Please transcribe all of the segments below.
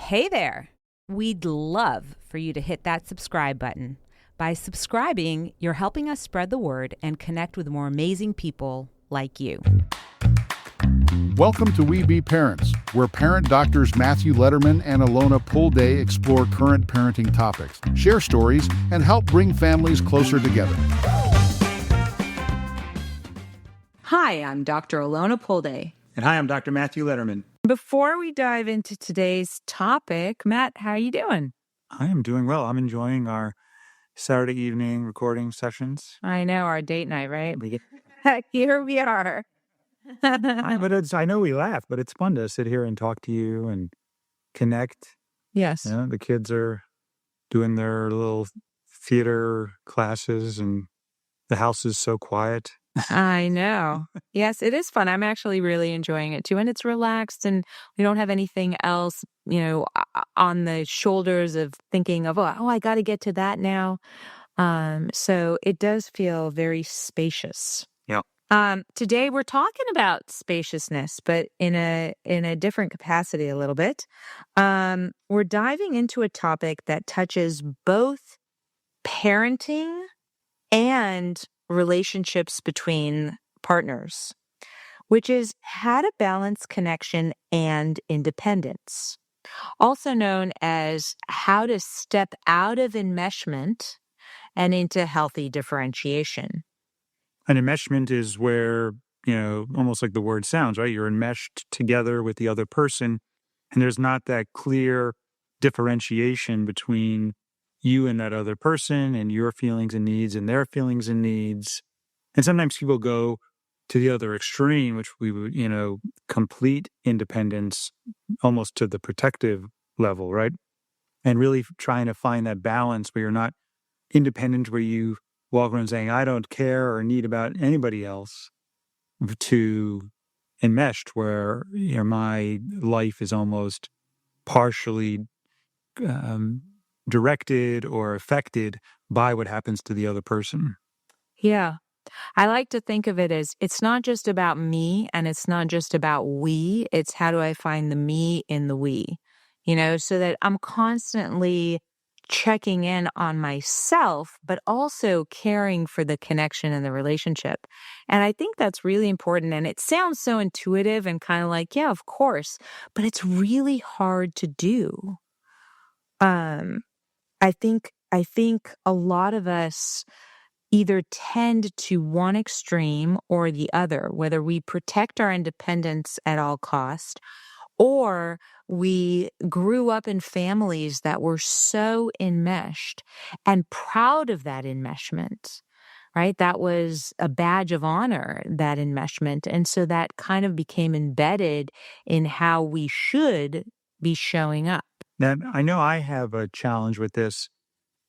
Hey there! We'd love for you to hit that subscribe button. By subscribing, you're helping us spread the word and connect with more amazing people like you. Welcome to We Be Parents, where parent doctors Matthew Letterman and Alona Pulday explore current parenting topics, share stories, and help bring families closer together. Hi, I'm Dr. Alona Pulday. And hi, I'm Dr. Matthew Letterman. Before we dive into today's topic, Matt, how are you doing? I am doing well. I'm enjoying our Saturday evening recording sessions. I know, our date night, right? We Here we are. I know we laugh, but it's fun to sit here and talk to you and connect. Yes. You know, the kids are doing their little theater classes and the house is so quiet. I know. Yes, it is fun. I'm actually really enjoying it too. And it's relaxed and we don't have anything else, on the shoulders of thinking of, I got to get to that now. So it does feel very spacious. Yeah. Today we're talking about spaciousness, but in a different capacity a little bit. We're diving into a topic that touches both parenting and relationships between partners, which is how to balance connection and independence, also known as how to step out of enmeshment and into healthy differentiation. An enmeshment is where, almost like the word sounds, right? You're enmeshed together with the other person, and there's not that clear differentiation between you and that other person and your feelings and needs and their feelings and needs. And sometimes people go to the other extreme, which we would, complete independence almost to the protective level, right? And really trying to find that balance where you're not independent, where you walk around saying, I don't care or need about anybody else, to enmeshed where, my life is almost partially directed or affected by what happens to the other person. Yeah. I like to think of it as it's not just about me and it's not just about we. It's how do I find the me in the we, so that I'm constantly checking in on myself, but also caring for the connection and the relationship. And I think that's really important. And it sounds so intuitive and kind of like, yeah, of course, but it's really hard to do. I think a lot of us either tend to one extreme or the other, whether we protect our independence at all cost, or we grew up in families that were so enmeshed and proud of that enmeshment, right? That was a badge of honor, that enmeshment. And so that kind of became embedded in how we should be showing up. Now, I know I have a challenge with this.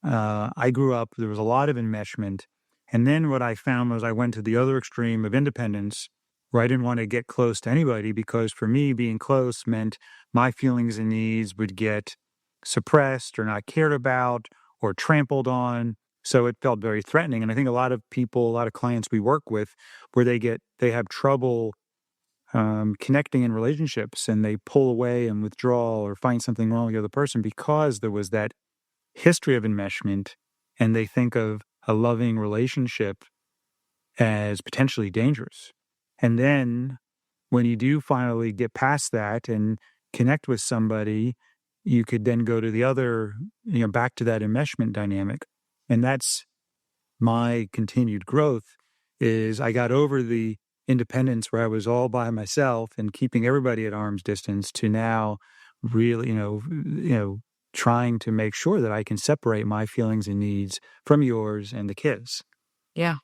I grew up, there was a lot of enmeshment. And then what I found was I went to the other extreme of independence, where I didn't want to get close to anybody because for me, being close meant my feelings and needs would get suppressed or not cared about or trampled on. So it felt very threatening. And I think a lot of people, a lot of clients we work with, where they have trouble connecting in relationships and they pull away and withdraw or find something wrong with the other person because there was that history of enmeshment, and they think of a loving relationship as potentially dangerous. And then when you do finally get past that and connect with somebody, you could then go to the other, back to that enmeshment dynamic. And that's my continued growth is I got over the independence where I was all by myself and keeping everybody at arm's distance to now really, trying to make sure that I can separate my feelings and needs from yours and the kids. Yeah.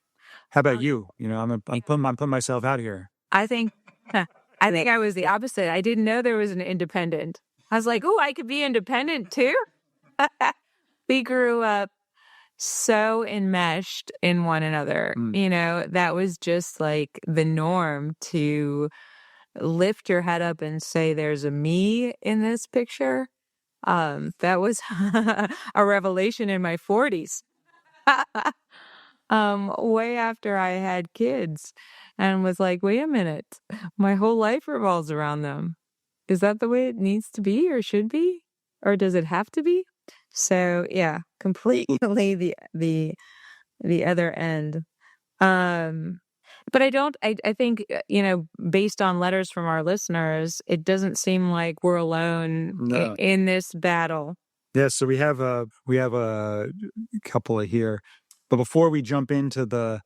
How about you? I'm putting myself out here. I think I was the opposite. I didn't know there was an independent. I was like, oh, I could be independent too. We grew up so enmeshed in one another. That was just like the norm to lift your head up and say, there's a me in this picture. That was a revelation in my 40s. Way after I had kids, and was like, wait a minute, my whole life revolves around them. Is that the way it needs to be or should be? or does it have to be? So yeah, completely the other end. Um, but I think, based on letters from our listeners, it doesn't seem like we're alone No. in this battle. Yeah, so we have a couple of here. But before we jump into the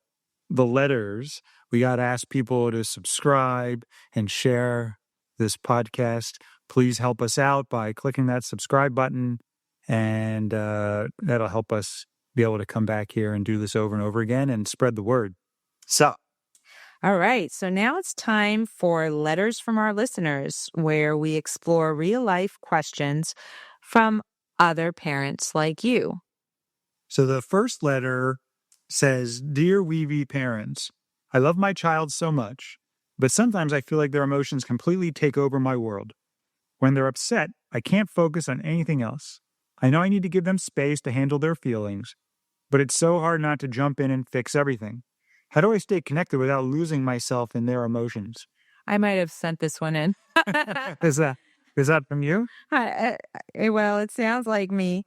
letters, we got to ask people to subscribe and share this podcast. Please help us out by clicking that subscribe button, and that'll help us be able to come back here and do this over and over again and spread the word. So, All right, so now it's time for letters from our listeners, where we explore real life questions from other parents like you. so the first letter says, "Dear Weeby parents, I love my child so much, but sometimes I feel like their emotions completely take over my world. When they're upset, I can't focus on anything else. I know I need to give them space to handle their feelings, but it's so hard not to jump in and fix everything. How do I stay connected without losing myself in their emotions?" I might have sent this one in. Is that from you? Well, it sounds like me.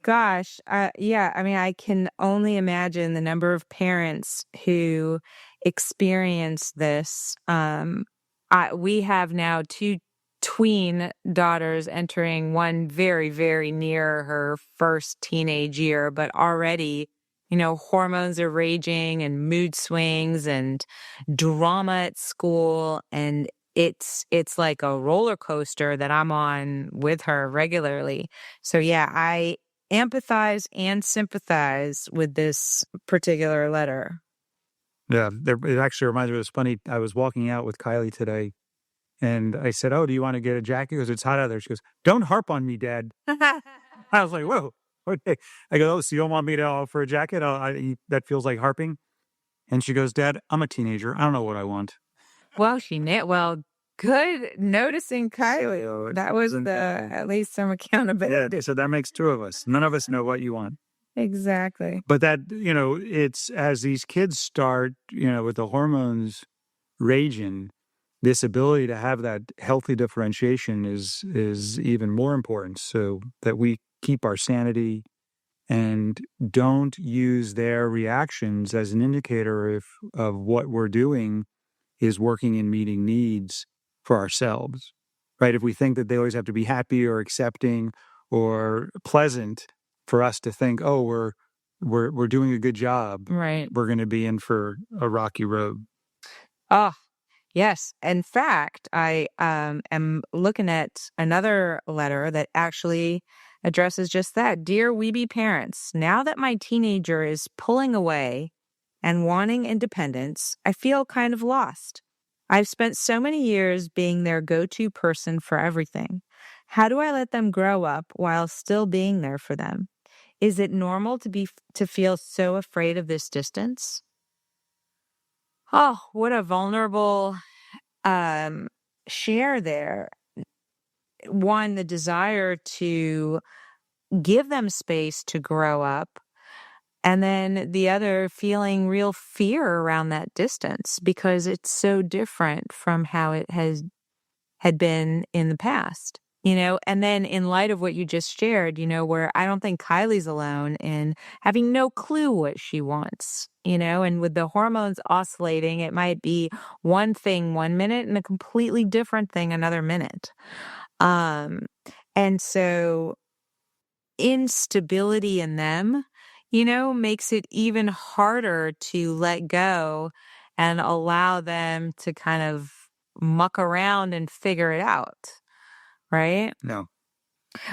Gosh, yeah, I mean, I can only imagine the number of parents who experience this. We have now two tween daughters entering one very, very near her first teenage year, but already, hormones are raging and mood swings and drama at school, and it's like a roller coaster that I'm on with her regularly. So yeah, I empathize and sympathize with this particular letter. Yeah, it actually reminds me of this funny. I was walking out with Kylie today, and I said, "Oh, do you want to get a jacket? Because it's hot out there." She goes, "Don't harp on me, Dad." I was like, "Whoa." Okay. I go, "Oh, so you don't want me to offer a jacket? That feels like harping." And she goes, "Dad, I'm a teenager. I don't know what I want." Well, good noticing Kylie. That was at least some accountability. Yeah, so that makes two of us. None of us know what you want. Exactly. But that, it's as these kids start, with the hormones raging, this ability to have that healthy differentiation is even more important, so that we keep our sanity and don't use their reactions as an indicator of what we're doing is working and meeting needs for ourselves, right? If we think that they always have to be happy or accepting or pleasant for us to think, oh, we're doing a good job, Right. we're going to be in for a rocky road. Oh, yes. In fact, I am looking at another letter that actually addresses just that. Dear Weeby parents, now that my teenager is pulling away and wanting independence, I feel kind of lost. I've spent so many years being their go-to person for everything. How do I let them grow up while still being there for them? Is it normal to feel so afraid of this distance? Oh, what a vulnerable um share there. One, the desire to give them space to grow up, and then the other feeling real fear around that distance because it's so different from how it had been in the past. And then in light of what you just shared, where I don't think Kylie's alone in having no clue what she wants, and with the hormones oscillating, it might be one thing one minute and a completely different thing another minute. Um, and so instability in them, makes it even harder to let go and allow them to kind of muck around and figure it out. Right? No.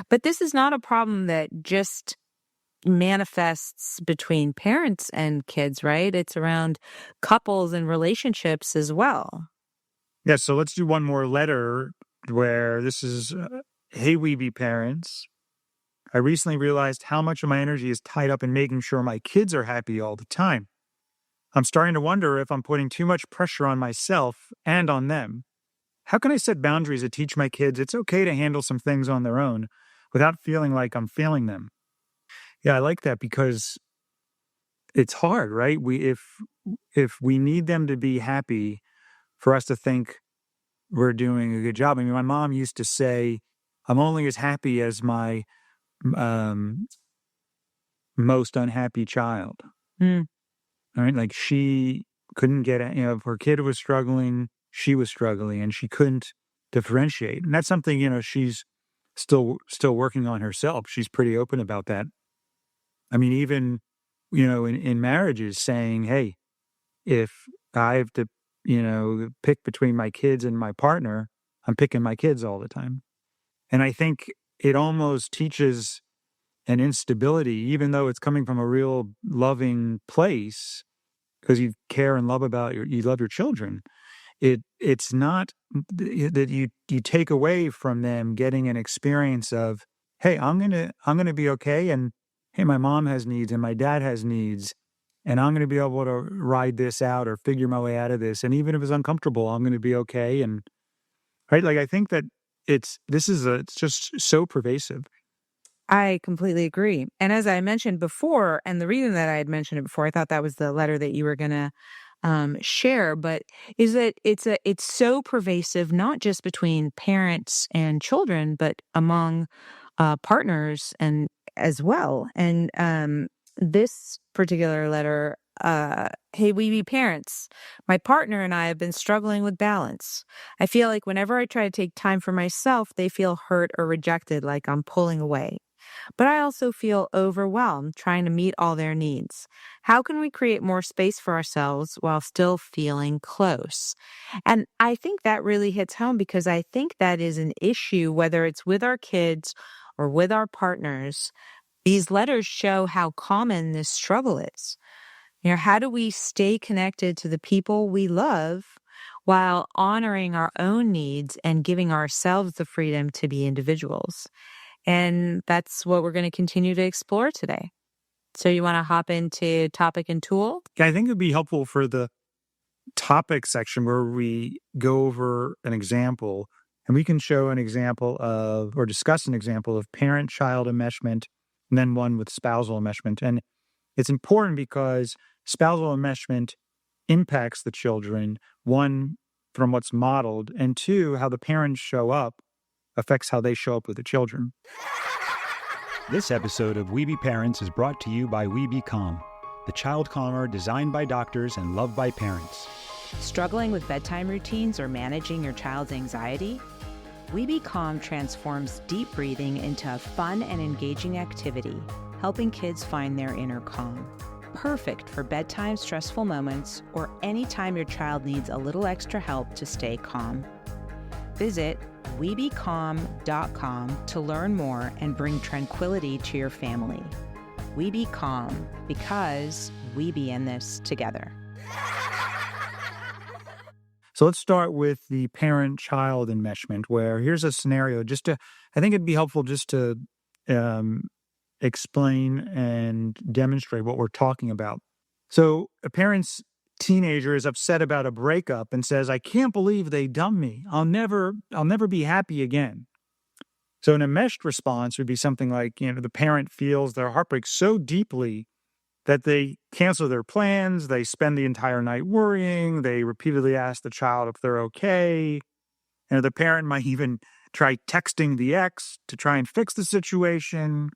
But this is not a problem that just manifests between parents and kids, right? It's around couples and relationships as well. Yeah, so let's do one more letter where this is, "Hey, Weeby parents. I recently realized how much of my energy is tied up in making sure my kids are happy all the time. I'm starting to wonder if I'm putting too much pressure on myself and on them. How can I set boundaries that teach my kids it's okay to handle some things on their own without feeling like I'm failing them?" Yeah, I like that because it's hard, right? If we need them to be happy for us to think we're doing a good job. I mean, my mom used to say, I'm only as happy as my most unhappy child. Mm. All right. Like she couldn't get, if her kid was struggling, she was struggling and she couldn't differentiate. And that's something, she's still working on herself. She's pretty open about that. I mean, even, in marriages saying, hey, if I have to, pick between my kids and my partner, I'm picking my kids all the time. And I think it almost teaches an instability, even though it's coming from a real loving place, because you care and love you love your children. It's not that you take away from them getting an experience of, hey, I'm gonna be okay, and hey, my mom has needs and my dad has needs, and I'm gonna be able to ride this out or figure my way out of this, and even if it's uncomfortable, I'm gonna be okay. And right, like I think that it's just so pervasive. I completely agree. And as I mentioned before, and the reason that I had mentioned it before, I thought that was the letter that you were going to share, but is that it's so pervasive, not just between parents and children, but among partners and as well. And this particular letter, hey, we be parents. My partner and I have been struggling with balance. I feel like whenever I try to take time for myself, they feel hurt or rejected, like I'm pulling away. But I also feel overwhelmed trying to meet all their needs. How can we create more space for ourselves while still feeling close? And I think that really hits home because I think that is an issue, whether it's with our kids or with our partners. These letters show how common this struggle is. How do we stay connected to the people we love while honoring our own needs and giving ourselves the freedom to be individuals? And that's what we're going to continue to explore today. So you want to hop into topic and tool? I think it'd be helpful for the topic section where we go over an example and we can show an example of or discuss an example of parent-child enmeshment and then one with spousal enmeshment. And it's important because spousal enmeshment impacts the children, one, from what's modeled, and two, how the parents show up affects how they show up with the children. This episode of We Be Parents is brought to you by We Be Calm, the child calmer designed by doctors and loved by parents. Struggling with bedtime routines or managing your child's anxiety? We Be Calm transforms deep breathing into a fun and engaging activity, helping kids find their inner calm. Perfect for bedtime stressful moments or anytime your child needs a little extra help to stay calm. Visit webecalm.com to learn more and bring tranquility to your family. We be calm because we be in this together. So let's start with the parent-child enmeshment, where here's a scenario I think it'd be helpful just to explain and demonstrate what we're talking about. So a parent's teenager is upset about a breakup and says, I can't believe they dumped me. I'll never be happy again. So an enmeshed response would be something like, the parent feels their heartbreak so deeply that they cancel their plans, they spend the entire night worrying, they repeatedly ask the child if they're okay. The parent might even try texting the ex to try and fix the situation.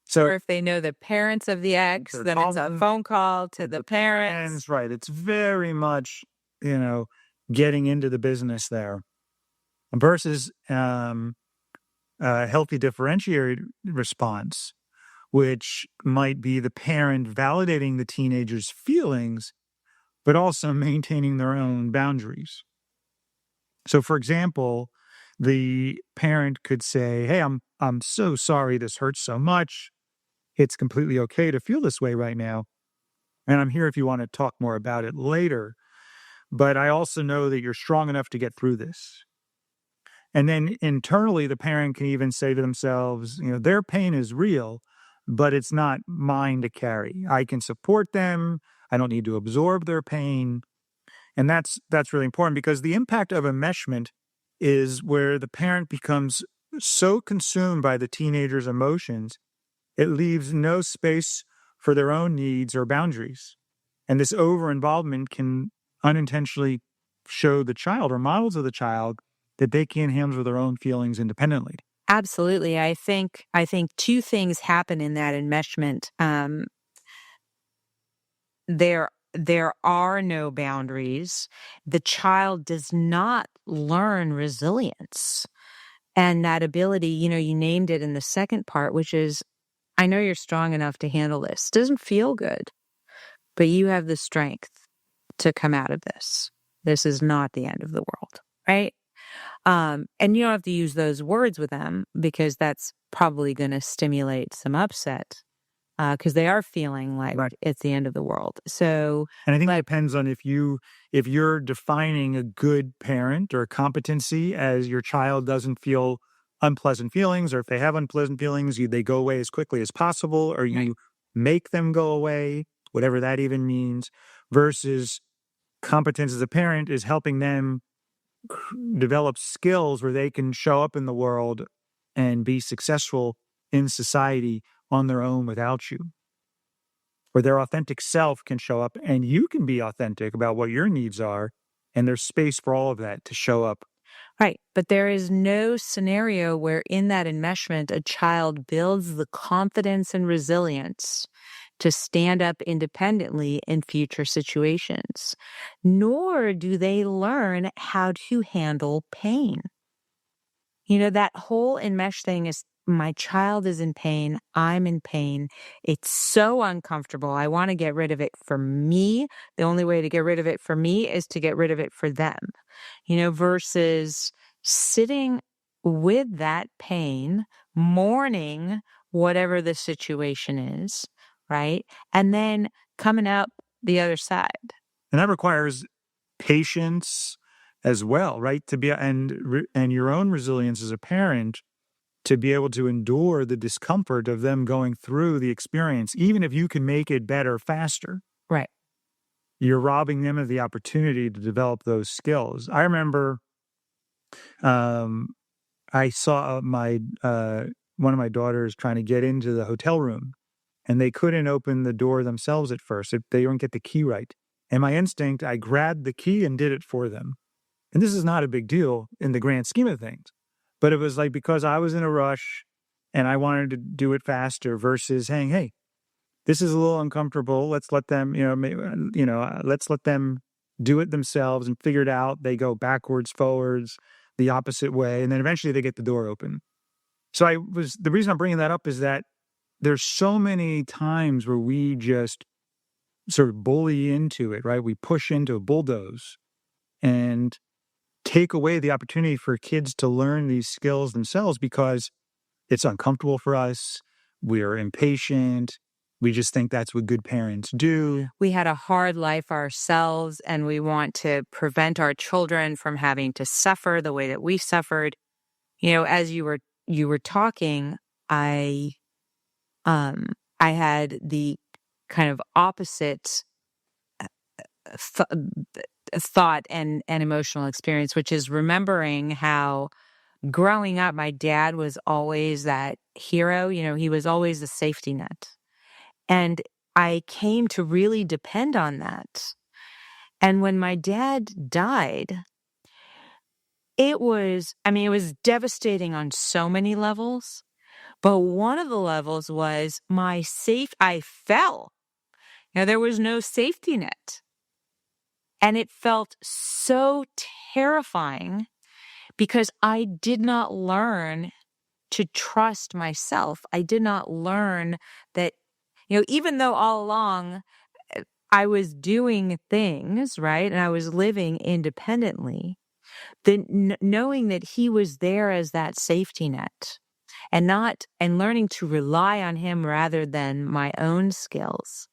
So, or if they know the parents of the ex, then it's a phone call to the parents. Right. It's very much, getting into the business there versus a healthy differentiated response, which might be the parent validating the teenager's feelings, but also maintaining their own boundaries. So, for example, the parent could say, hey, I'm so sorry this hurts so much. It's completely okay to feel this way right now. And I'm here if you want to talk more about it later. But I also know that you're strong enough to get through this. And then internally, the parent can even say to themselves, their pain is real, but it's not mine to carry. I can support them. I don't need to absorb their pain. And that's really important because the impact of enmeshment is where the parent becomes so consumed by the teenager's emotions, it leaves no space for their own needs or boundaries. And this over-involvement can unintentionally show the child or model to the child that they can't handle their own feelings independently. Absolutely. I think two things happen in that enmeshment. There are no boundaries. The child does not learn resilience. And that ability, you named it in the second part, which is, I know you're strong enough to handle this. Doesn't feel good, but you have the strength to come out of this. This is not the end of the world, right? And you don't have to use those words with them because that's probably going to stimulate some upset because they are feeling like Right. it's the end of the world. So, And I think it depends on if you're defining a good parent or competency as your child doesn't feel unpleasant feelings, or if they have unpleasant feelings, they go away as quickly as possible, or you make them go away, whatever that even means, versus competence as a parent is helping them develop skills where they can show up in the world and be successful in society on their own without you, where their authentic self can show up and you can be authentic about what your needs are. And there's space for all of that to show up. right. But there is no scenario where in that enmeshment, a child builds the confidence and resilience to stand up independently in future situations, nor do they learn how to handle pain. That whole enmesh thing is my child is in pain. I'm in pain. It's so uncomfortable. I want to get rid of it for me. The only way to get rid of it for me is to get rid of it for them, versus sitting with that pain, mourning whatever the situation is, right? And then coming out the other side. And that requires patience as well, right? To be and your own resilience as a parent to be able to endure the discomfort of them going through the experience, even if you can make it better faster. Right. You're robbing them of the opportunity to develop those skills. I remember I saw one of my daughters trying to get into the hotel room, and they couldn't open the door themselves at first. They don't get the key right. And my instinct, I grabbed the key and did it for them. And this is not a big deal in the grand scheme of things. But it was like because I was in a rush and I wanted to do it faster versus saying, hey, this is a little uncomfortable. Let's let them, let's let them do it themselves and figure it out. They go backwards, forwards, the opposite way. And then eventually they get the door open. So the reason I'm bringing that up is that there's so many times where we just sort of bully into it, right? We push into a bulldoze and take away the opportunity for kids to learn these skills themselves because it's uncomfortable for us. We're impatient. We just think that's what good parents do. We had a hard life ourselves, and we want to prevent our children from having to suffer the way that we suffered. As you were talking, I had the kind of opposite thought and emotional experience, which is remembering how growing up, my dad was always that hero. He was always a safety net. And I came to really depend on that. And when my dad died, it was devastating on so many levels. But one of the levels was I fell. There was no safety net. And it felt so terrifying because I did not learn to trust myself. I did not learn that, even though all along I was doing things, right, and I was living independently, knowing that he was there as that safety net and learning to rely on him rather than my own skills.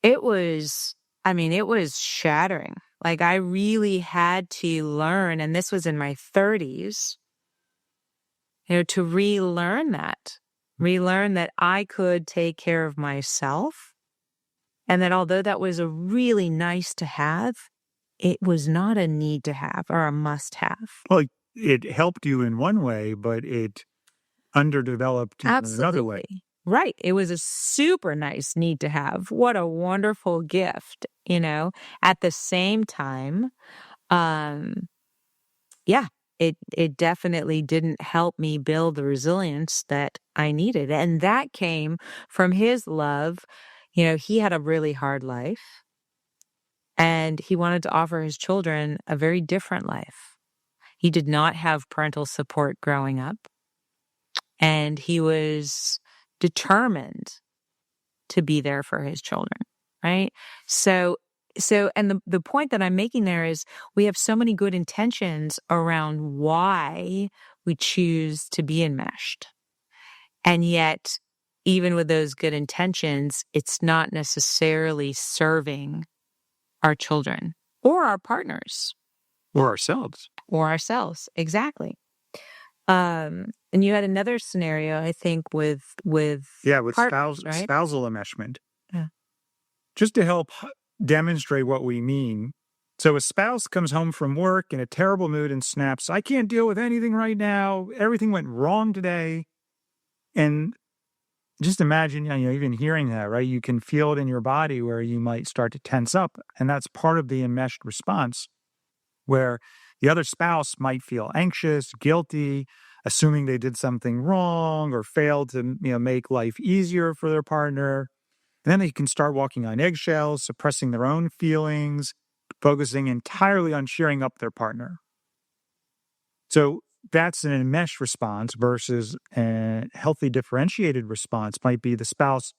It was shattering. Like I really had to learn, and this was in my 30s, to relearn that I could take care of myself. And that although that was a really nice to have, it was not a need to have or a must have. Well, it helped you in one way, but it underdeveloped you in another way. Right. It was a super nice need to have. What a wonderful gift, At the same time, it definitely didn't help me build the resilience that I needed. And that came from his love. He had a really hard life, and he wanted to offer his children a very different life. He did not have parental support growing up, and he was determined to be there for his children, right? And the point that I'm making there is we have so many good intentions around why we choose to be enmeshed. And yet, even with those good intentions, it's not necessarily serving our children or our partners. Or ourselves. Exactly. And you had another scenario, I think, with spousal enmeshment. Yeah. Just to help demonstrate what we mean. So a spouse comes home from work in a terrible mood and snaps, "I can't deal with anything right now. Everything went wrong today." And just imagine, even hearing that, right? You can feel it in your body where you might start to tense up. And that's part of the enmeshed response, where the other spouse might feel anxious, guilty, assuming they did something wrong or failed to, make life easier for their partner. And then they can start walking on eggshells, suppressing their own feelings, focusing entirely on cheering up their partner. So that's an enmeshed response versus a healthy differentiated response might be the spouse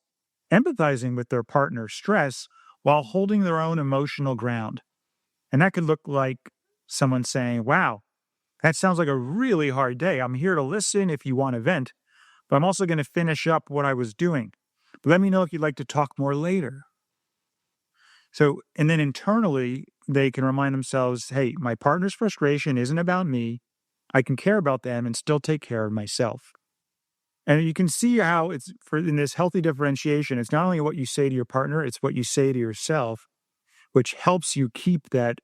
empathizing with their partner's stress while holding their own emotional ground. And that could look like someone saying, "Wow, that sounds like a really hard day. I'm here to listen if you want to vent, but I'm also going to finish up what I was doing. But let me know if you'd like to talk more later." So, and then internally, they can remind themselves, hey, my partner's frustration isn't about me. I can care about them and still take care of myself. And you can see how in this healthy differentiation, it's not only what you say to your partner, it's what you say to yourself, which helps you keep that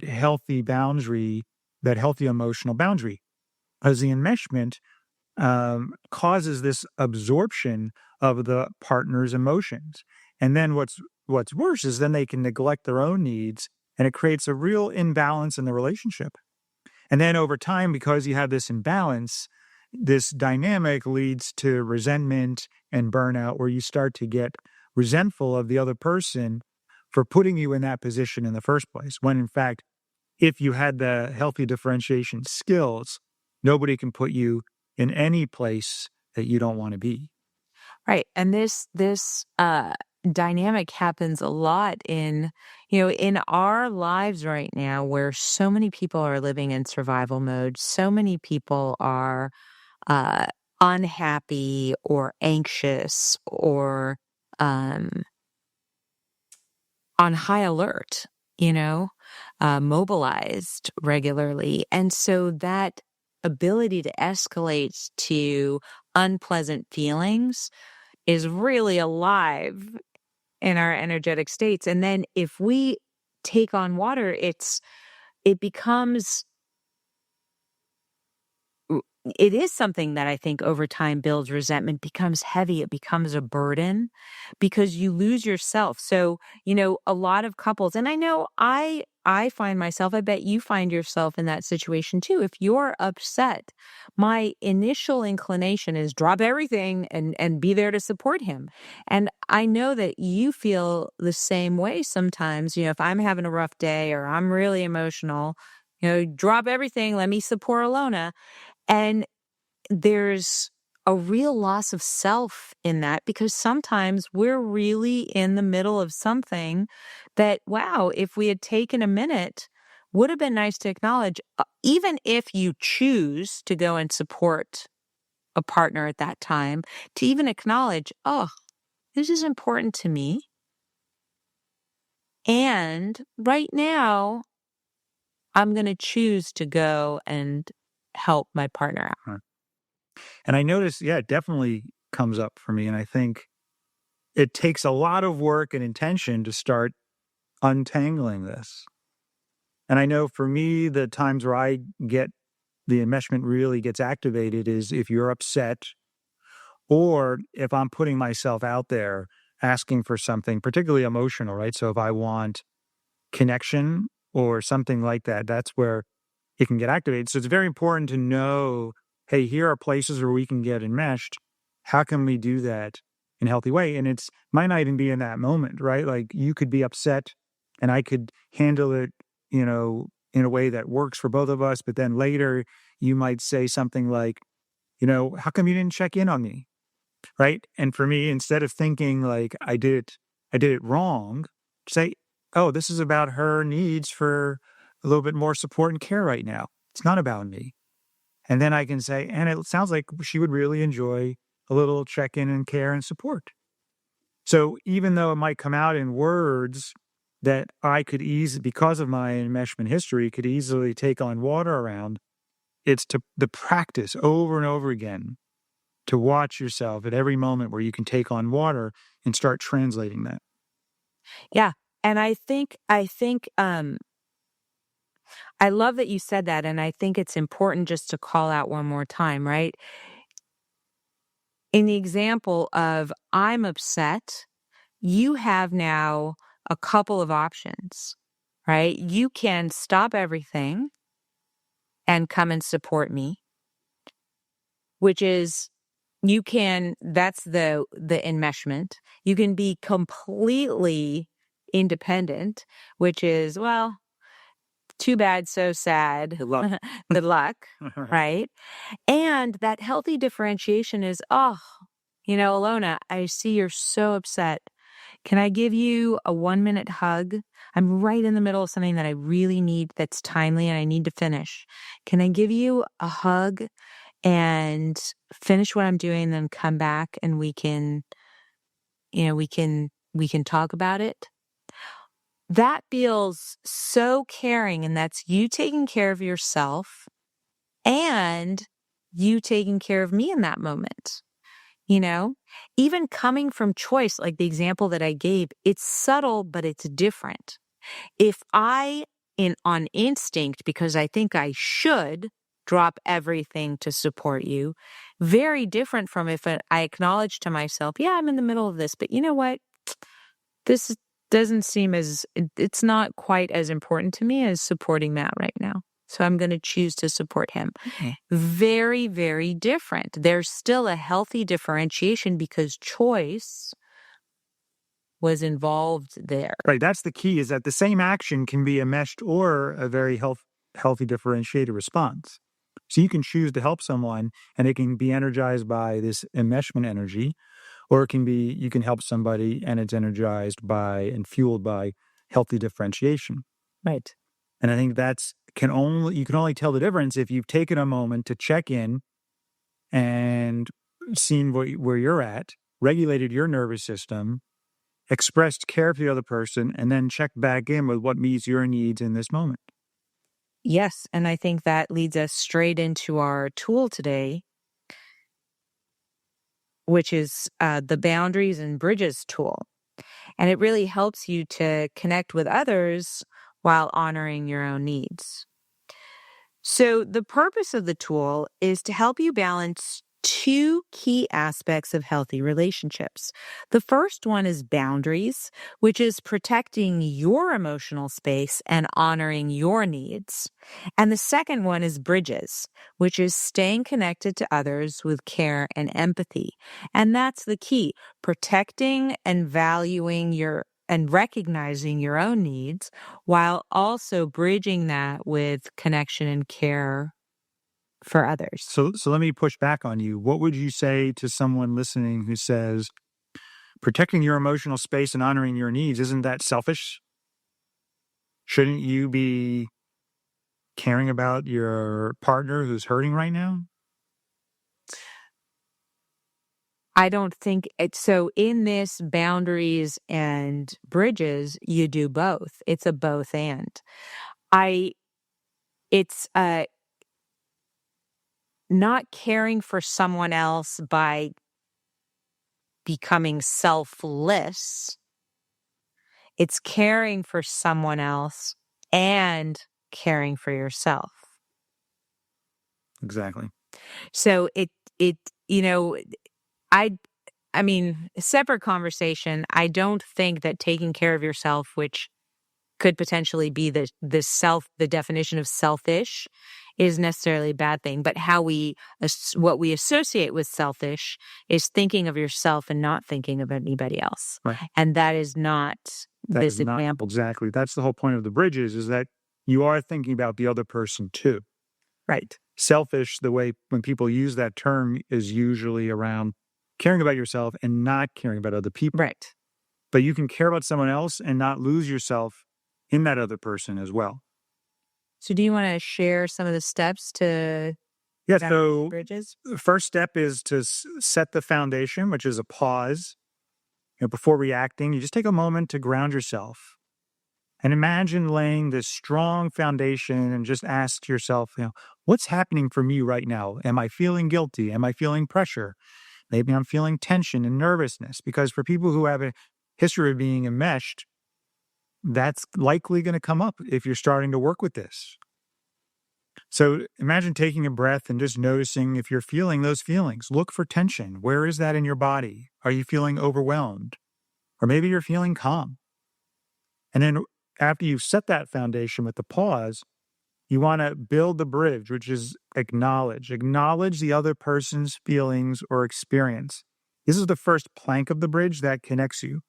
healthy boundary, that healthy emotional boundary. As the enmeshment causes this absorption of the partner's emotions. And then what's worse is then they can neglect their own needs, and it creates a real imbalance in the relationship. And then over time, because you have this imbalance, this dynamic leads to resentment and burnout, where you start to get resentful of the other person for putting you in that position in the first place. When in fact, if you had the healthy differentiation skills, nobody can put you in any place that you don't want to be. Right. And this dynamic happens a lot in our lives right now, where so many people are living in survival mode. So many people are unhappy or anxious or on high alert, mobilized regularly. And so that ability to escalate to unpleasant feelings is really alive in our energetic states. And then if we take on water, it is something that I think over time builds resentment, becomes heavy, it becomes a burden because you lose yourself. So, a lot of couples, and I know I find myself, I bet you find yourself in that situation too. If you're upset, my initial inclination is drop everything and be there to support him. And I know that you feel the same way sometimes, if I'm having a rough day or I'm really emotional, drop everything, let me support Alona. And there's a real loss of self in that, because sometimes we're really in the middle of something that, wow, if we had taken a minute, would have been nice to acknowledge, even if you choose to go and support a partner at that time, to even acknowledge, oh, this is important to me. And right now, I'm going to choose to go and help my partner out. Huh. And I notice, it definitely comes up for me. And I think it takes a lot of work and intention to start untangling this. And I know for me, the times where I get the enmeshment really gets activated is if you're upset, or if I'm putting myself out there asking for something particularly emotional, right? So if I want connection or something like that, that's where it can get activated. So it's very important to know, hey, here are places where we can get enmeshed. How can we do that in a healthy way? And it's might not even be in that moment, right? Like you could be upset and I could handle it, in a way that works for both of us. But then later you might say something like, how come you didn't check in on me? Right. And for me, instead of thinking like I did it wrong, say, oh, this is about her needs for a little bit more support and care right now. It's not about me. And then I can say, and it sounds like she would really enjoy a little check-in and care and support. So even though it might come out in words that I could because of my enmeshment history, could easily take on water around, it's the practice over and over again to watch yourself at every moment where you can take on water and start translating that. Yeah. And I think I love that you said that, and I think it's important just to call out one more time, right? In the example of I'm upset, you have now a couple of options, right? You can stop everything and come and support me, which is that's the enmeshment. You can be completely independent, which is, well, too bad, so sad. Good luck. Good luck, right? And that healthy differentiation is, Alona, I see you're so upset. Can I give you a 1-minute hug? I'm right in the middle of something that I really need that's timely and I need to finish. Can I give you a hug and finish what I'm doing, then come back and we can talk about it? That feels so caring, and that's you taking care of yourself and you taking care of me in that moment. Even coming from choice, like the example that I gave, it's subtle, but it's different. If on instinct, because I think I should drop everything to support you, very different from if I acknowledge to myself, yeah, I'm in the middle of this, but you know what? This doesn't seem it's not quite as important to me as supporting Matt right now. So I'm going to choose to support him. Very, very different. There's still a healthy differentiation because choice was involved there. Right. That's the key, is that the same action can be enmeshed or a very healthy differentiated response. So you can choose to help someone and it can be energized by this enmeshment energy, or you can help somebody and it's energized by and fueled by healthy differentiation. Right. And I think you can only tell the difference if you've taken a moment to check in and seen where you're at, regulated your nervous system, expressed care for the other person, and then checked back in with what meets your needs in this moment. Yes. And I think that leads us straight into our tool today, which is the boundaries and bridges tool. And it really helps you to connect with others while honoring your own needs. So the purpose of the tool is to help you balance two key aspects of healthy relationships. The first one is boundaries, which is protecting your emotional space and honoring your needs. And the second one is bridges, which is staying connected to others with care and empathy. And that's the key, protecting and valuing and recognizing your own needs while also bridging that with connection and care for others. So let me push back on you. What would you say to someone listening who says, protecting your emotional space and honoring your needs, isn't that selfish? Shouldn't you be caring about your partner who's hurting right now? I don't think it's so. In this boundaries and bridges, you do both. It's a both and. It's not caring for someone else by becoming selfless. It's caring for someone else and caring for yourself. Exactly. So separate conversation. I don't think that taking care of yourself, which could potentially be the definition of selfish is necessarily a bad thing. But what we associate with selfish is thinking of yourself and not thinking of anybody else. Right. And that is not That this is not- example. Exactly. That's the whole point of the bridges, is that you are thinking about the other person too. Right. Selfish, the way when people use that term, is usually around caring about yourself and not caring about other people. Right. But you can care about someone else and not lose yourself in that other person as well. So do you want to share some of the steps to Yeah, down so bridges? the first step is to set the foundation, which is a pause. Before reacting, you just take a moment to ground yourself. And imagine laying this strong foundation and just ask yourself, what's happening for me right now? Am I feeling guilty? Am I feeling pressure? Maybe I'm feeling tension and nervousness, because for people who have a history of being enmeshed, that's likely going to come up if you're starting to work with this. So imagine taking a breath and just noticing if you're feeling those feelings. Look for tension. Where is that in your body? Are you feeling overwhelmed? Or maybe you're feeling calm. And then after you've set that foundation with the pause, you want to build the bridge, which is acknowledge. Acknowledge the other person's feelings or experience. This is the first plank of the bridge that connects you.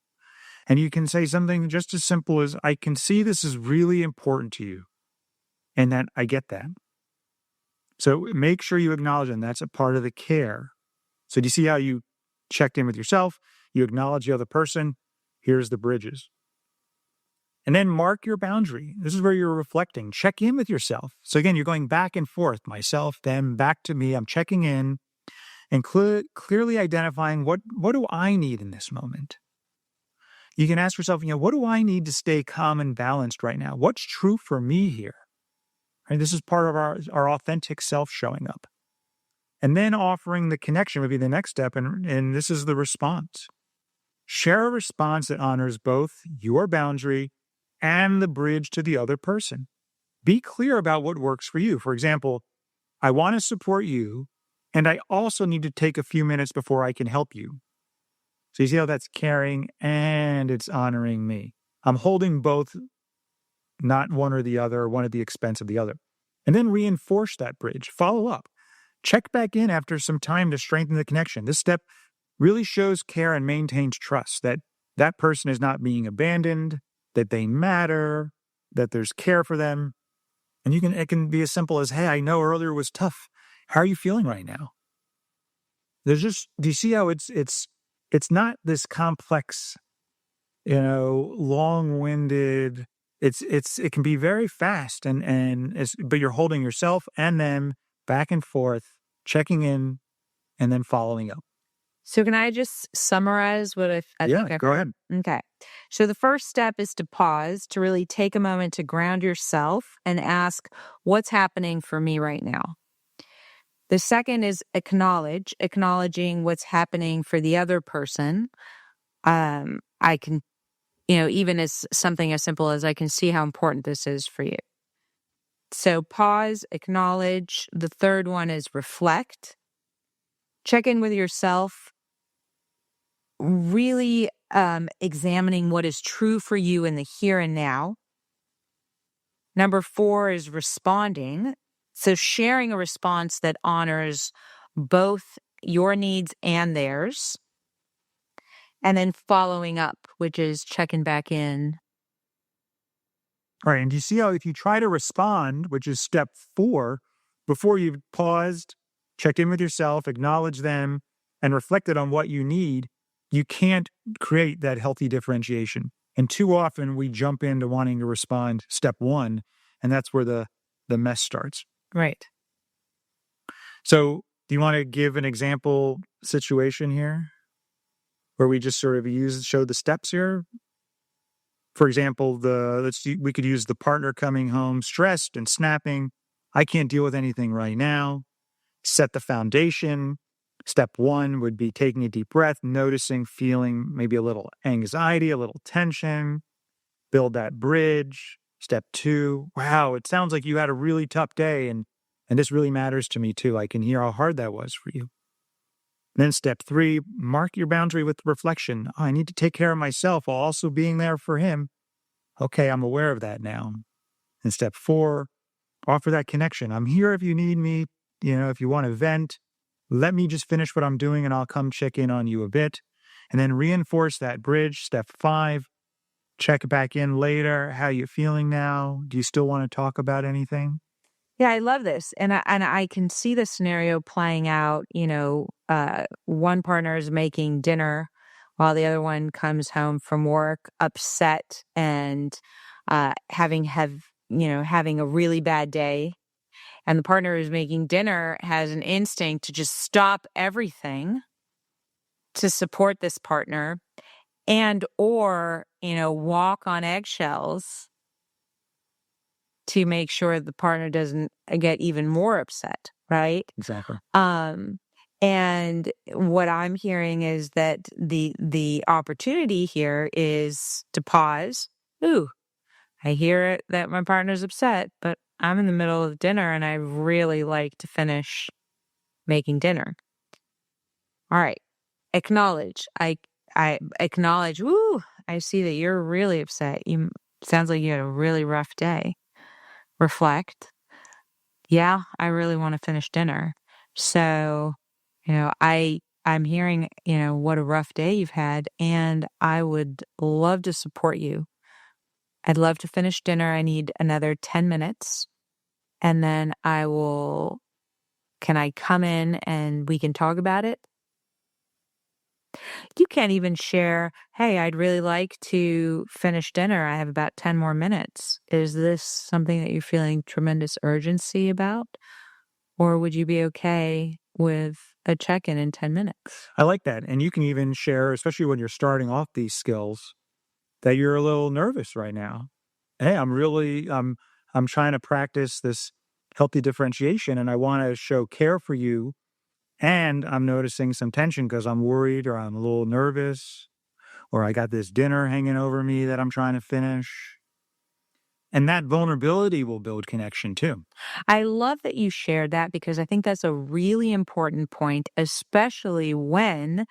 And you can say something just as simple as, I can see this is really important to you, and that I get that. So make sure you acknowledge them. That's a part of the care. So do you see how you checked in with yourself? You acknowledge the other person. Here's the bridges. And then mark your boundary. This is where you're reflecting. Check in with yourself. So again, you're going back and forth, myself, them, back to me. I'm checking in and clearly identifying what do I need in this moment? You can ask yourself, what do I need to stay calm and balanced right now? What's true for me here? Right? This is part of our authentic self showing up. And then offering the connection would be the next step, and this is the response. Share a response that honors both your boundary and the bridge to the other person. Be clear about what works for you. For example, I want to support you, and I also need to take a few minutes before I can help you. So you see how that's caring and it's honoring me. I'm holding both, not one or the other, one at the expense of the other. And then reinforce that bridge. Follow up. Check back in after some time to strengthen the connection. This step really shows care and maintains trust, that that person is not being abandoned, that they matter, that there's care for them. And it can be as simple as, hey, I know earlier was tough. How are you feeling right now? Do you see how it's not this complex, long-winded. It can be very fast but you're holding yourself and them back and forth, checking in, and then following up. So can I just summarize what I think I've go ahead. Okay. So the first step is to pause, to really take a moment to ground yourself and ask, what's happening for me right now? The second is acknowledging what's happening for the other person. I can, even as something as simple as I can see how important this is for you. So pause, acknowledge. The third one is reflect. Check in with yourself, really examining what is true for you in the here and now. Number 4 is responding. So sharing a response that honors both your needs and theirs. And then following up, which is checking back in. All right. And do you see how if you try to respond, which is step 4, before you've paused, checked in with yourself, acknowledged them, and reflected on what you need, you can't create that healthy differentiation. And too often we jump into wanting to respond step 1, and that's where the mess starts. Right. So do you want to give an example situation here where we just sort of show the steps here? For example, we could use the partner coming home stressed and snapping. I can't deal with anything right now. Set the foundation. Step 1 would be taking a deep breath, noticing, feeling maybe a little anxiety, a little tension. Build that bridge. Step 2, wow, it sounds like you had a really tough day, and this really matters to me too. I can hear how hard that was for you. Then step 3, mark your boundary with reflection. I need to take care of myself while also being there for him. Okay, I'm aware of that now. And step 4, offer that connection. I'm here if you need me. If you want to vent, let me just finish what I'm doing and I'll come check in on you a bit. And then reinforce that bridge. Step 5, check back in later. How you feeling now? Do you still want to talk about anything? Yeah, I love this. And I can see the scenario playing out, one partner is making dinner while the other one comes home from work upset and having a really bad day. And the partner who's making dinner has an instinct to just stop everything to support this partner and or, walk on eggshells to make sure the partner doesn't get even more upset, right? Exactly. And what I'm hearing is that the opportunity here is to pause. Ooh, I hear it that my partner's upset, but I'm in the middle of dinner and I really like to finish making dinner. All right. Acknowledge. I acknowledge, ooh, I see that you're really upset. Sounds like you had a really rough day. Reflect. Yeah, I really want to finish dinner. So, I'm hearing, what a rough day you've had, and I would love to support you. I'd love to finish dinner. I need another 10 minutes, and then can I come in and we can talk about it? You can't even share, hey, I'd really like to finish dinner. I have about 10 more minutes. Is this something that you're feeling tremendous urgency about? Or would you be okay with a check-in in 10 minutes? I like that. And you can even share, especially when you're starting off these skills, that you're a little nervous right now. Hey, I'm trying to practice this healthy differentiation and I want to show care for you. And I'm noticing some tension because I'm worried or I'm a little nervous or I got this dinner hanging over me that I'm trying to finish. And that vulnerability will build connection too. I love that you shared that because I think that's a really important point, especially when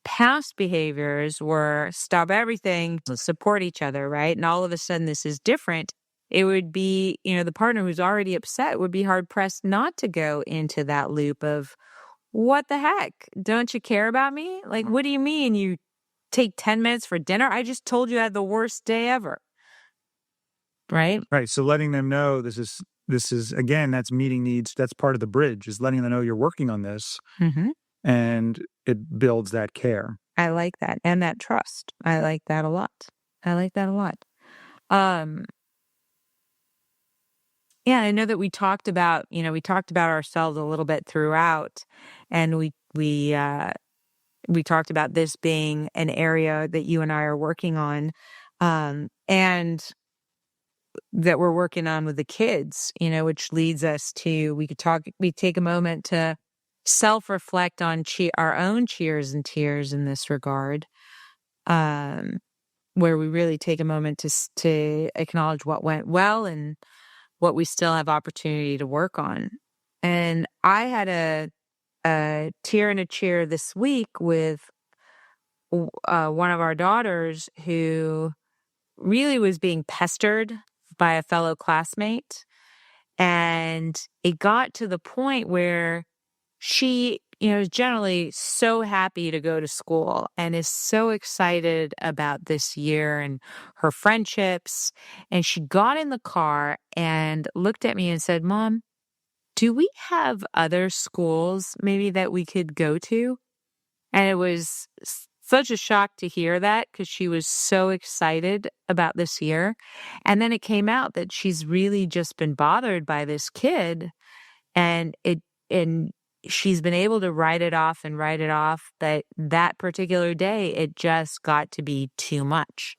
past behaviors were stop everything, support each other, right? And all of a sudden this is different. It would be, the partner who's already upset would be hard pressed not to go into that loop of, what the heck? Don't you care about me? Like, what do you mean you take 10 minutes for dinner? I just told you I had the worst day ever. Right? Right. So letting them know this is again, that's meeting needs. That's part of the bridge, is letting them know you're working on this. Mm-hmm. And it builds that care. I like that. And that trust. I like that a lot. Yeah, I know that we talked about ourselves a little bit throughout, and we talked about this being an area that you and I are working on, and that we're working on with the kids, which leads us to, we take a moment to self-reflect on our own cheers and tears in this regard, where we really take a moment to acknowledge what went well and what we still have opportunity to work on. And I had a tear and a cheer this week with one of our daughters who really was being pestered by a fellow classmate. And it got to the point where she, is generally so happy to go to school and is so excited about this year and her friendships. And she got in the car and looked at me and said, Mom, do we have other schools maybe that we could go to? And it was such a shock to hear that because she was so excited about this year. And then it came out that she's really just been bothered by this kid, and she's been able to write it off that particular day it just got to be too much.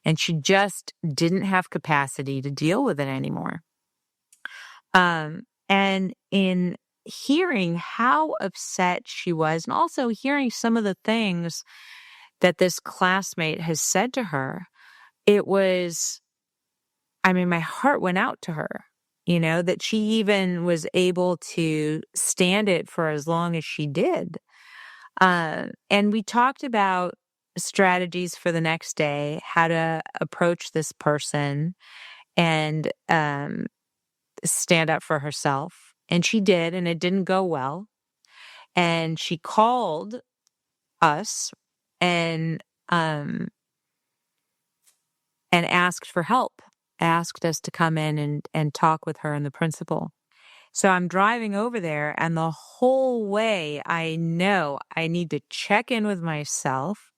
And she just didn't have capacity to deal with it anymore. And in hearing how upset she was, and also hearing some of the things that this classmate has said to her, my heart went out to her, that she even was able to stand it for as long as she did. And we talked about strategies for the next day, how to approach this person and stand up for herself. And she did, and it didn't go well. And she called us and um and asked for help, asked us to come in and talk with her and the principal. So I'm driving over there, and the whole way I know I need to check in with myself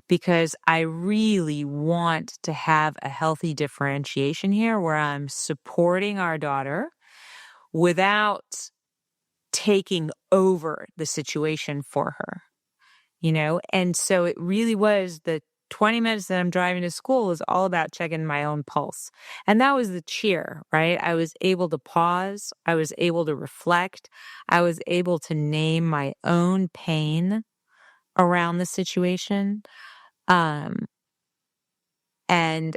because I really want to have a healthy differentiation here where I'm supporting our daughter without taking over the situation for her, And so it really was the 20 minutes that I'm driving to school was all about checking my own pulse. And that was the cheer, right? I was able to pause. I was able to reflect. I was able to name my own pain around the situation. Um, and,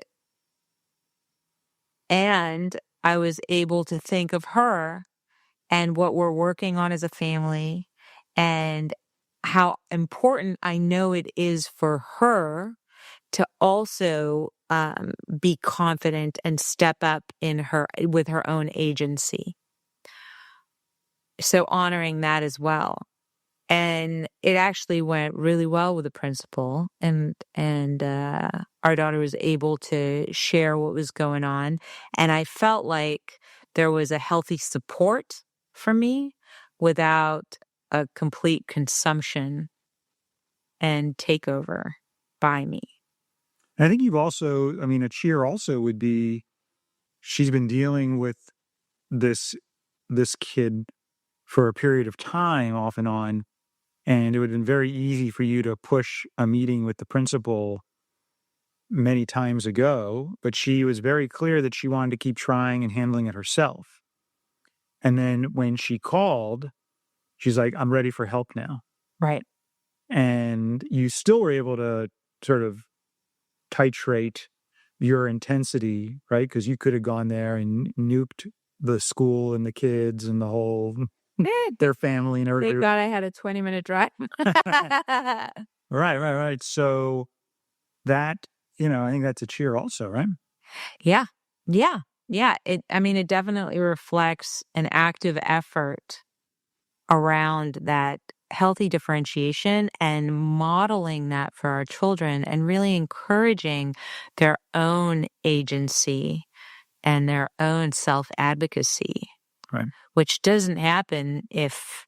and I was able to think of her and what we're working on as a family and how important I know it is for her to also be confident and step up with her own agency. So honoring that as well. And it actually went really well with the principal, and our daughter was able to share what was going on, and I felt like there was a healthy support for me without a complete consumption and takeover by me. I think you've also, a cheer also would be, she's been dealing with this kid for a period of time off and on, and it would have been very easy for you to push a meeting with the principal many times ago, but she was very clear that she wanted to keep trying and handling it herself. And then when she called, she's like, I'm ready for help now. Right. And you still were able to sort of titrate your intensity, right? Because you could have gone there and nuked the school and the kids and the whole, their family and everything. Thank God I had a 20-minute drive. Right. So that, I think that's a cheer also, right? Yeah. It definitely reflects an active effort around that healthy differentiation and modeling that for our children and really encouraging their own agency and their own self-advocacy. Right. Which doesn't happen if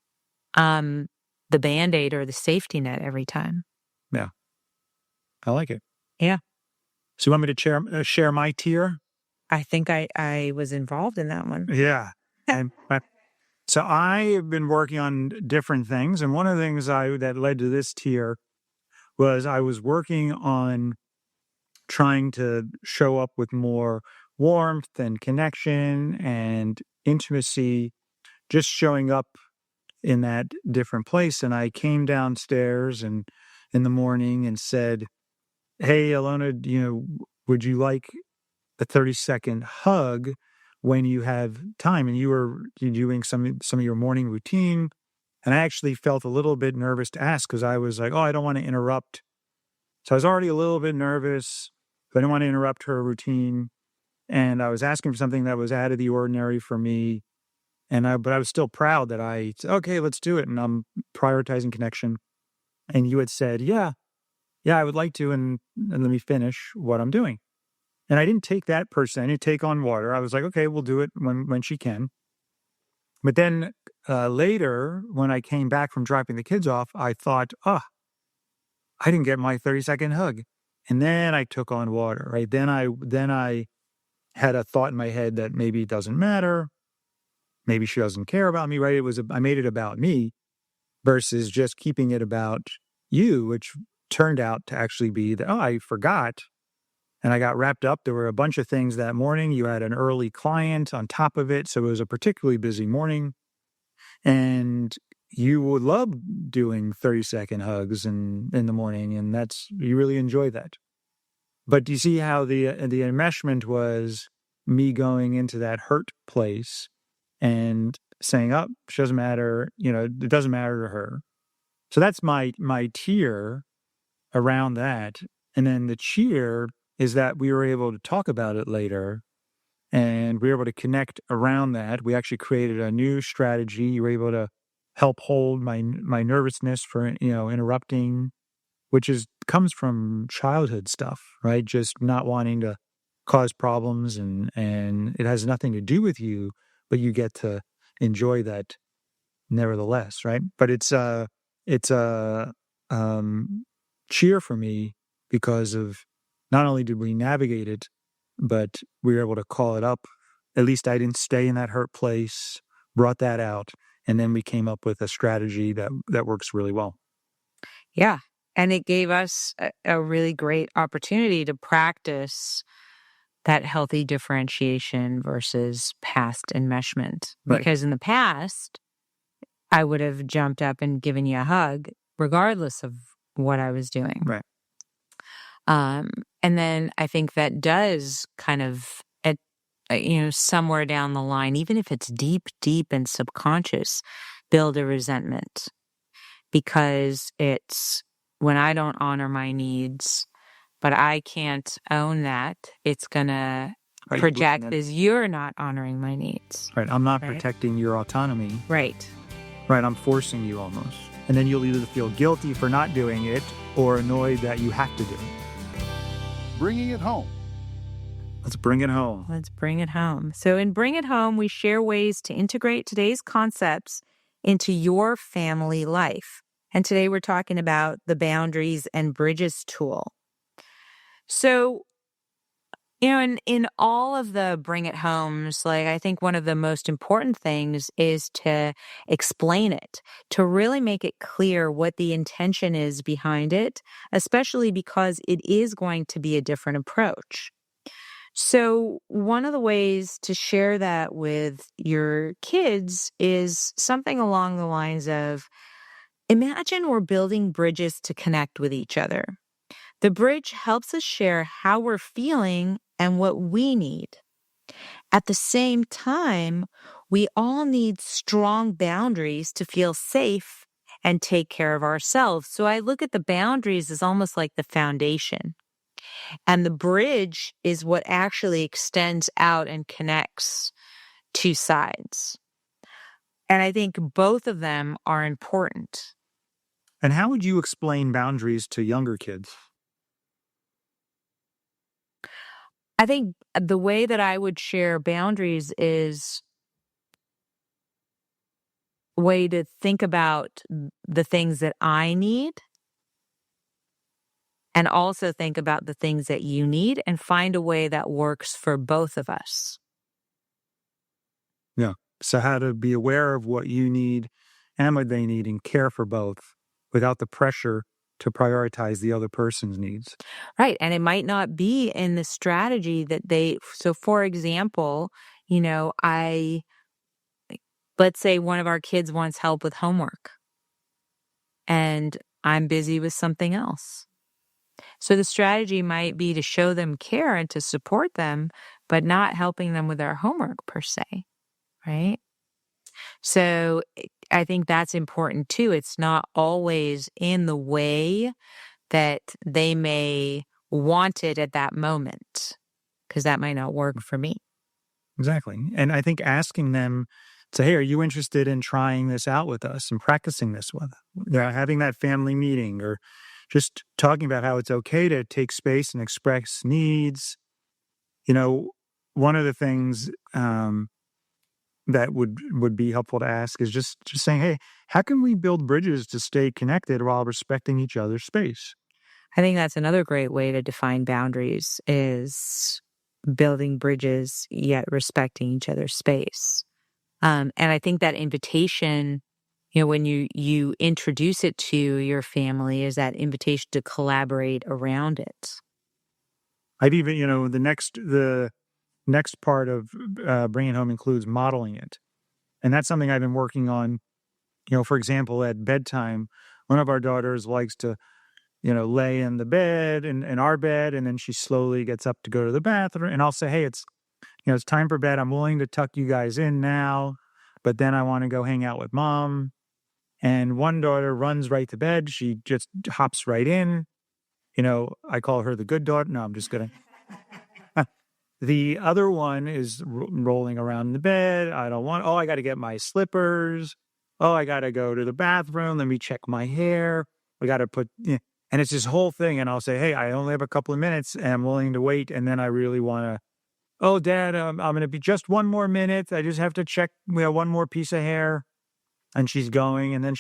I'm the Band-Aid or the safety net every time. Yeah. I like it. Yeah. So you want me to share my tier? I think I was involved in that one. Yeah. So I have been working on different things, and one of the things that led to this tier was I was working on trying to show up with more warmth and connection and intimacy, just showing up in that different place. And I came downstairs and in the morning and said, hey, Alona, would you like a 30-second hug when you have time? And you were doing some of your morning routine. And I actually felt a little bit nervous to ask because I was like, oh, I don't want to interrupt. So I was already a little bit nervous, but I didn't want to interrupt her routine. And I was asking for something that was out of the ordinary for me. But I was still proud that I said, okay, let's do it. And I'm prioritizing connection. And you had said, yeah, I would like to. And let me finish what I'm doing. And I didn't take that person. I didn't take on water. I was like, okay, we'll do it when she can. But then later, when I came back from dropping the kids off, I thought, I didn't get my 30-second hug. And then I took on water, right? Then I had a thought in my head that maybe it doesn't matter. Maybe she doesn't care about me, right? I made it about me versus just keeping it about you, which turned out to actually be that, I forgot. And I got wrapped up. There were a bunch of things that morning. You had an early client on top of it. So it was a particularly busy morning. And you would love doing 30-second hugs in the morning. And you really enjoy that. But do you see how the enmeshment was me going into that hurt place and saying, she doesn't matter, it doesn't matter to her. So that's my tier around that. And then the cheer is that we were able to talk about it later and we were able to connect around that. We actually created a new strategy. You were able to help hold my nervousness for, interrupting, which comes from childhood stuff, right? Just not wanting to cause problems and it has nothing to do with you, but you get to enjoy that nevertheless, right? But it's a cheer for me because of not only did we navigate it, but we were able to call it up. At least I didn't stay in that hurt place, brought that out, and then we came up with a strategy that works really well. Yeah. And it gave us a really great opportunity to practice that healthy differentiation versus past enmeshment. Right. Because in the past, I would have jumped up and given you a hug regardless of what I was doing. Right. And then I think that does kind of, somewhere down the line, even if it's deep, deep and subconscious, build a resentment. Because it's when I don't honor my needs, but I can't own that, it's going to project as you're not honoring my needs. Right. I'm not protecting your autonomy. Right. Right. I'm forcing you almost. And then you'll either feel guilty for not doing it or annoyed that you have to do it. Bringing it home. Let's bring it home. Let's bring it home. So in Bring It Home, we share ways to integrate today's concepts into your family life. And today we're talking about the Boundaries and Bridges tool. So, in all of the Bring It Homes, I think one of the most important things is to explain it, to really make it clear what the intention is behind it, especially because it is going to be a different approach. So one of the ways to share that with your kids is something along the lines of, imagine we're building bridges to connect with each other. The bridge helps us share how we're feeling and what we need. At the same time, we all need strong boundaries to feel safe and take care of ourselves. So I look at the boundaries as almost like the foundation. And the bridge is what actually extends out and connects two sides. And I think both of them are important. And how would you explain boundaries to younger kids? I think the way that I would share boundaries is a way to think about the things that I need and also think about the things that you need and find a way that works for both of us. Yeah. So how to be aware of what you need and what they need and care for both without the pressure to prioritize the other person's needs. Right. And it might not be in the strategy that so for example, let's say one of our kids wants help with homework and I'm busy with something else. So the strategy might be to show them care and to support them, but not helping them with their homework per se, right? So I think that's important too. It's not always in the way that they may want it at that moment, because that might not work for me. Exactly. And I think asking them, say, hey, are you interested in trying this out with us and practicing this with us? Having that family meeting or just talking about how it's okay to take space and express needs. One of the things that would be helpful to ask is just saying, hey, how can we build bridges to stay connected while respecting each other's space? I think that's another great way to define boundaries is building bridges, yet respecting each other's space. And I think that invitation, when you introduce it to your family, is that invitation to collaborate around it. I've even, the next part of bringing it home includes modeling it. And that's something I've been working on. For example, at bedtime, one of our daughters likes to, lay in the bed, in our bed, and then she slowly gets up to go to the bathroom. And I'll say, hey, it's time for bed. I'm willing to tuck you guys in now, but then I want to go hang out with mom. And one daughter runs right to bed. She just hops right in. I call her the good daughter. No, I'm just kidding. The other one is rolling around in the bed. I got to get my slippers. Oh, I got to go to the bathroom. Let me check my hair. We got to and it's this whole thing. And I'll say, hey, I only have a couple of minutes and I'm willing to wait. And then I really want to, oh, Dad, I'm going to be just one more minute. I just have to check one more piece of hair. And she's going. And then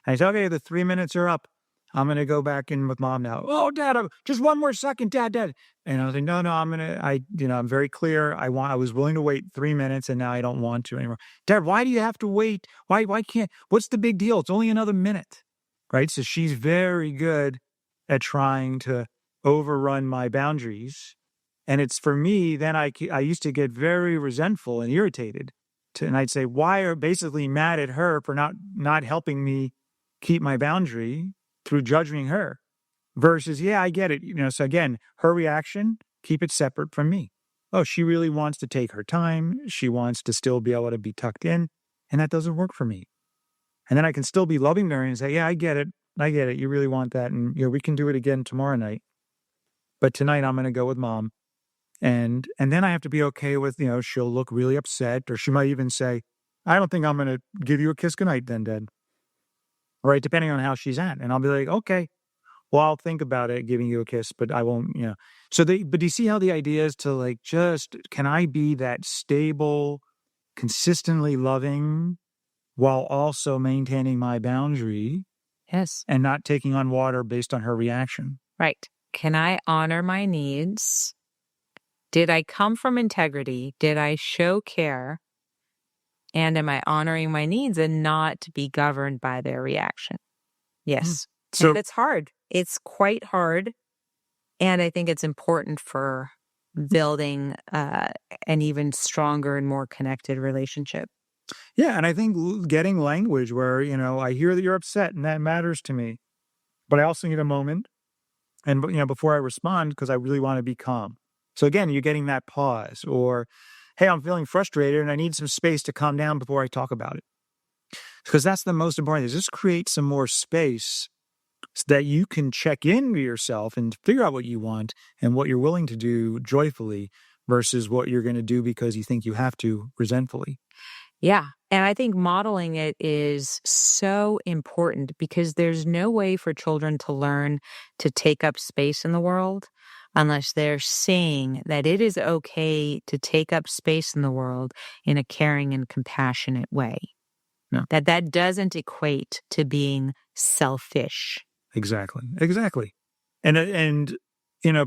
I say, okay, the 3 minutes are up. I'm going to go back in with Mom now. Oh, Dad, just one more second, Dad. And I was like, no, I'm very clear. I was willing to wait 3 minutes and now I don't want to anymore. Dad, why do you have to wait? Why what's the big deal? It's only another minute, right? So she's very good at trying to overrun my boundaries. And it's for me, then I used to get very resentful and irritated. And I'd say, why are basically mad at her for not helping me keep my boundary through judging her versus, yeah, I get it. So again, her reaction, keep it separate from me. Oh, she really wants to take her time. She wants to still be able to be tucked in. And that doesn't work for me. And then I can still be loving her and say, yeah, I get it. You really want that. And, we can do it again tomorrow night. But tonight I'm going to go with Mom. And then I have to be okay with, she'll look really upset or she might even say, I don't think I'm going to give you a kiss goodnight then, Dad. Right, depending on how she's at. And I'll be like, okay, well, I'll think about it, giving you a kiss, but I won't, So but do you see how the idea is to can I be that stable, consistently loving while also maintaining my boundary? Yes. And not taking on water based on her reaction. Right. Can I honor my needs? Did I come from integrity? Did I show care? And am I honoring my needs and not be governed by their reaction? Yes. So it's hard. It's quite hard. And I think it's important for building an even stronger and more connected relationship. Yeah. And I think getting language where, I hear that you're upset and that matters to me. But I also need a moment. And, before I respond, because I really want to be calm. So again, you're getting that pause or, hey, I'm feeling frustrated and I need some space to calm down before I talk about it. Because that's the most important thing. Just create some more space so that you can check in with yourself and figure out what you want and what you're willing to do joyfully versus what you're going to do because you think you have to resentfully. Yeah. And I think modeling it is so important because there's no way for children to learn to take up space in the world unless they're seeing that it is okay to take up space in the world in a caring and compassionate way. No. That doesn't equate to being selfish. Exactly. And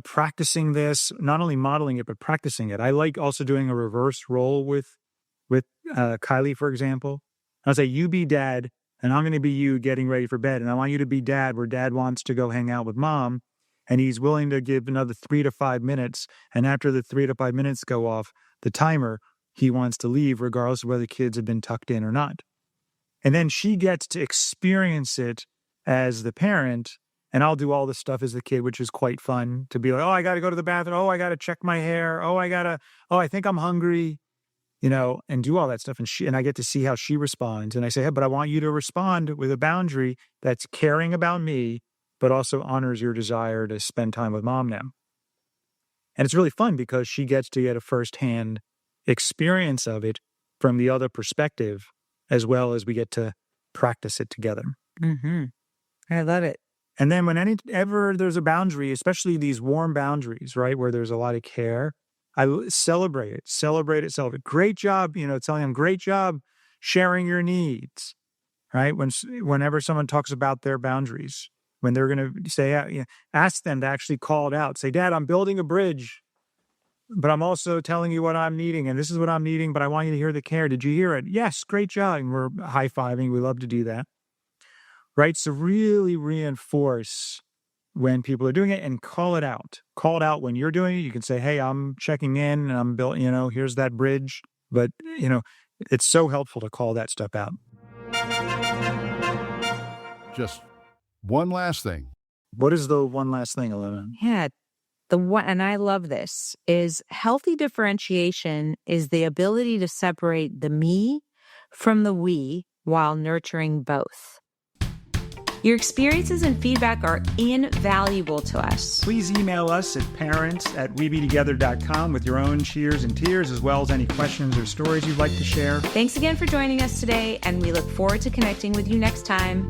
practicing this, not only modeling it, but practicing it. I like also doing a reverse role with Kylie, for example. I'll say, you be Dad, and I'm going to be you getting ready for bed. And I want you to be Dad where Dad wants to go hang out with Mom. And he's willing to give another 3 to 5 minutes. And after the 3 to 5 minutes go off the timer, he wants to leave regardless of whether the kids have been tucked in or not. And then she gets to experience it as the parent. And I'll do all this stuff as the kid, which is quite fun to be like, oh, I got to go to the bathroom. Oh, I got to check my hair. I think I'm hungry. And do all that stuff. And I get to see how she responds. And I say, hey, but I want you to respond with a boundary that's caring about me, but also honors your desire to spend time with Mom now. And it's really fun because she gets to get a firsthand experience of it from the other perspective, as well as we get to practice it together. Mm-hmm. I love it. And then whenever there's a boundary, especially these warm boundaries, right, where there's a lot of care, I celebrate it. Great job, telling them, great job sharing your needs, right? Whenever someone talks about their boundaries, when they're going to say, ask them to actually call it out. Say, Dad, I'm building a bridge, but I'm also telling you what I'm needing, and this is what I'm needing, but I want you to hear the care. Did you hear it? Yes, great job. And we're high-fiving. We love to do that, right? So really reinforce when people are doing it and call it out. Call it out when you're doing it. You can say, hey, I'm checking in and I'm built, here's that bridge. But, it's so helpful to call that stuff out. Just one last thing. What is the one last thing, Alona? Yeah. And I love this, is healthy differentiation is the ability to separate the me from the we while nurturing both. Your experiences and feedback are invaluable to us. Please email us at parents@webetogether.com with your own cheers and tears, as well as any questions or stories you'd like to share. Thanks again for joining us today, and we look forward to connecting with you next time.